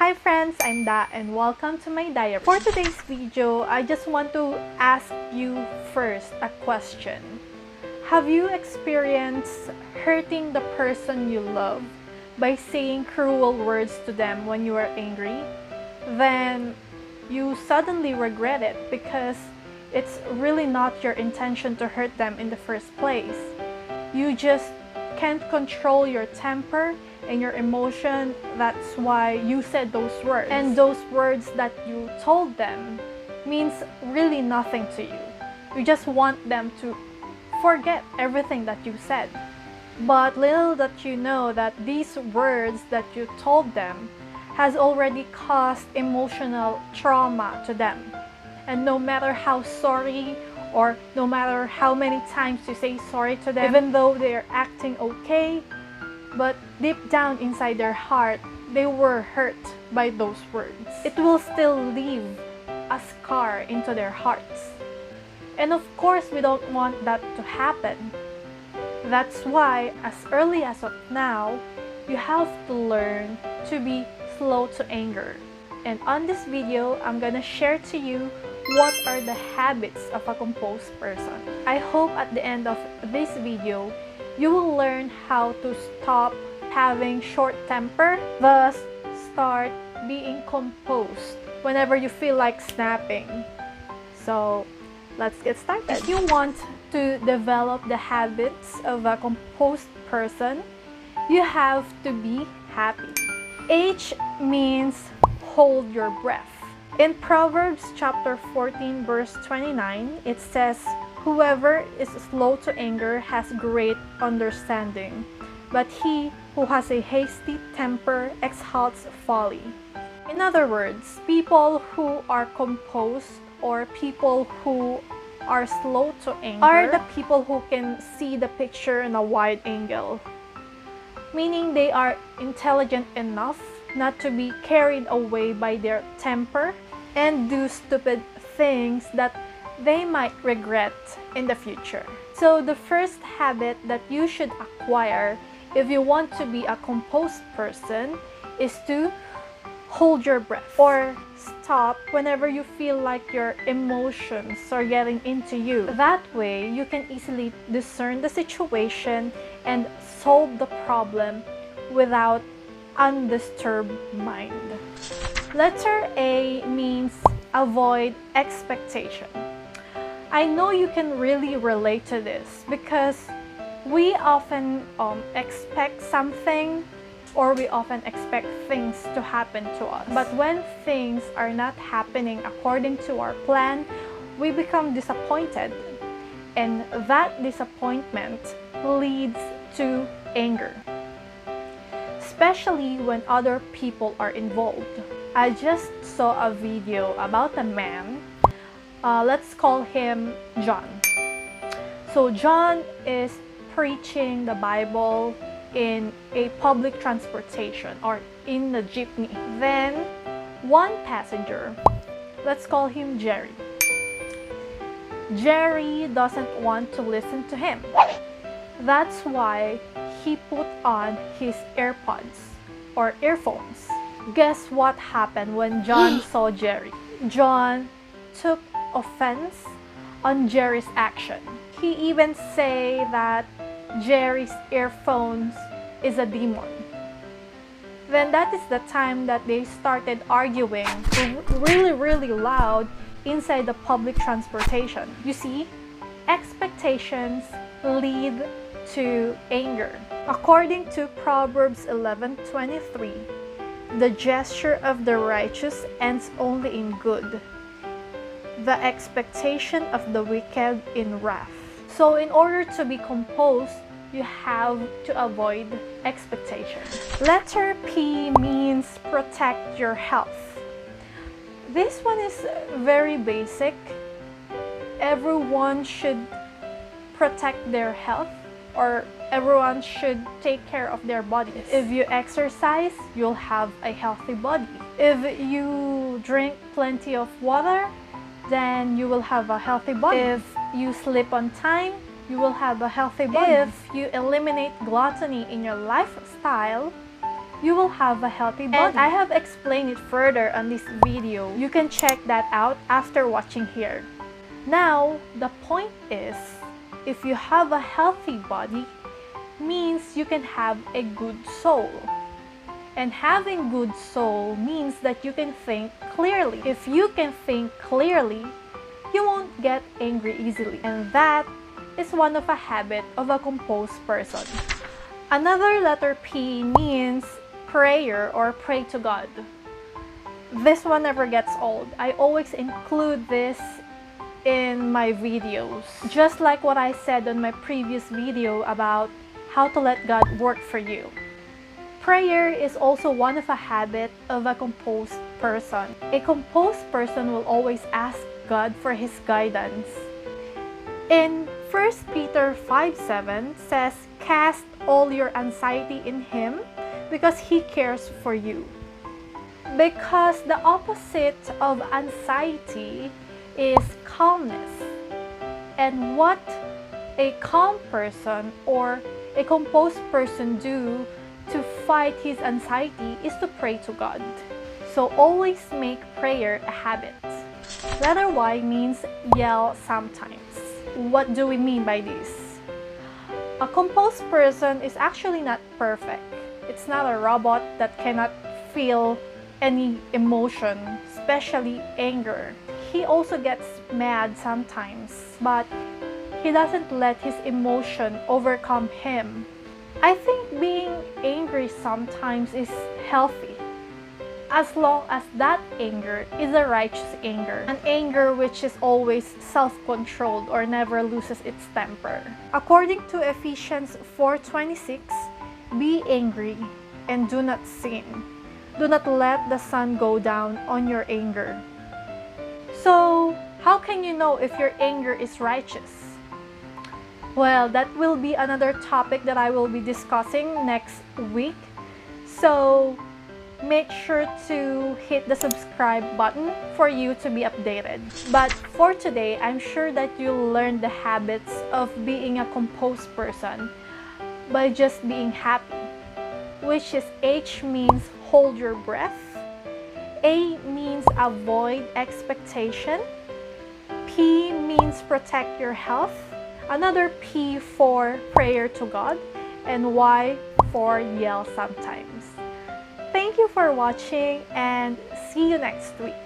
Hi friends, I'm Da and welcome to my diary. For today's video, I just want to ask you first a question. Have you experienced hurting the person you love by saying cruel words to them when you are angry? Then you suddenly regret it because it's really not your intention to hurt them in the first place. You just can't control your temper and your emotion. That's why you said those words. And those words that you told them means really nothing to you. You just want them to forget everything that you said. But little that you know that these words that you told them has already caused emotional trauma to them. And no matter how sorry or no matter how many times you say sorry to them, even though they're acting okay, but deep down inside their heart, they were hurt by those words. It will still leave a scar into their hearts. And of course, we don't want that to happen. That's why, as early as of now, you have to learn to be slow to anger. And on this video, I'm gonna share to you what are the habits of a composed person. I hope at the end of this video, you will learn how to stop having short temper, thus start being composed whenever you feel like snapping. So let's get started. If you want to develop the habits of a composed person, you have to be happy. H means hold your breath. In Proverbs chapter 14 verse 29, it says, "Whoever is slow to anger has great understanding, but he who has a hasty temper exalts folly." In other words, people who are composed or people who are slow to anger are the people who can see the picture in a wide angle, meaning they are intelligent enough not to be carried away by their temper and do stupid things that they might regret in the future. So the first habit that you should acquire if you want to be a composed person is to hold your breath or stop whenever you feel like your emotions are getting into you. That way, you can easily discern the situation and solve the problem without undisturbed mind. Letter A means avoid expectation. I know you can really relate to this because we often expect something or we often expect things to happen to us. But when things are not happening according to our plan, we become disappointed. And that disappointment leads to anger, especially when other people are involved. I just saw a video about a man, let's call him John. So John is preaching the Bible in a public transportation or in the jeepney. Then one passenger, let's call him Jerry. Jerry doesn't want to listen to him. That's why he put on his AirPods or earphones. Guess what happened when John saw Jerry? John took offense on Jerry's action. He even say that Jerry's earphones is a demon. Then that is the time that they started arguing really loud inside the public transportation. You see, expectations lead to anger. According to Proverbs 11:23, the gesture of the righteous ends only in good, the expectation of the wicked in wrath. So in order to be composed, you have to avoid expectation. Letter P means protect your health. This one is very basic. Everyone should protect their health, or everyone should take care of their bodies. If you exercise, you'll have a healthy body. If you drink plenty of water, then you will have a healthy body. If you sleep on time, you will have a healthy body. If you eliminate gluttony in your lifestyle, you will have a healthy body. And I have explained it further on this video. You can check that out after watching here. Now, the point is, if you have a healthy body, means you can have a good soul. And having good soul means that you can think clearly. If you can think clearly, you won't get angry easily. And that is one of a habit of a composed person. Another letter P means prayer or pray to God. This one never gets old. I always include this in my videos. Just like what I said on my previous video about how to let God work for you. Prayer is also one of a habit of a composed person. A composed person will always ask God for His guidance. In 1 Peter 5:7 says, "Cast all your anxiety in Him because He cares for you." Because the opposite of anxiety is calmness. And what a calm person or a composed person do to fight his anxiety is to pray to God. So always make prayer a habit. Letter Y means yell sometimes. What do we mean by this? A composed person is actually not perfect. It's not a robot that cannot feel any emotion, especially anger. He also gets mad sometimes, but he doesn't let his emotion overcome him. I think being angry sometimes is healthy, as long as that anger is a righteous anger, an anger which is always self-controlled or never loses its temper. According to Ephesians 4:26, be angry and do not sin. Do not let the sun go down on your anger. So, how can you know if your anger is righteous? Well, that will be another topic that I will be discussing next week. So, make sure to hit the subscribe button for you to be updated. But for today, I'm sure that you'll learn the habits of being a composed person by just being happy, which is H means hold your breath, A means avoid expectation, P means protect your health, another P for prayer to God, and Y for yell sometimes. Thank you for watching and see you next week.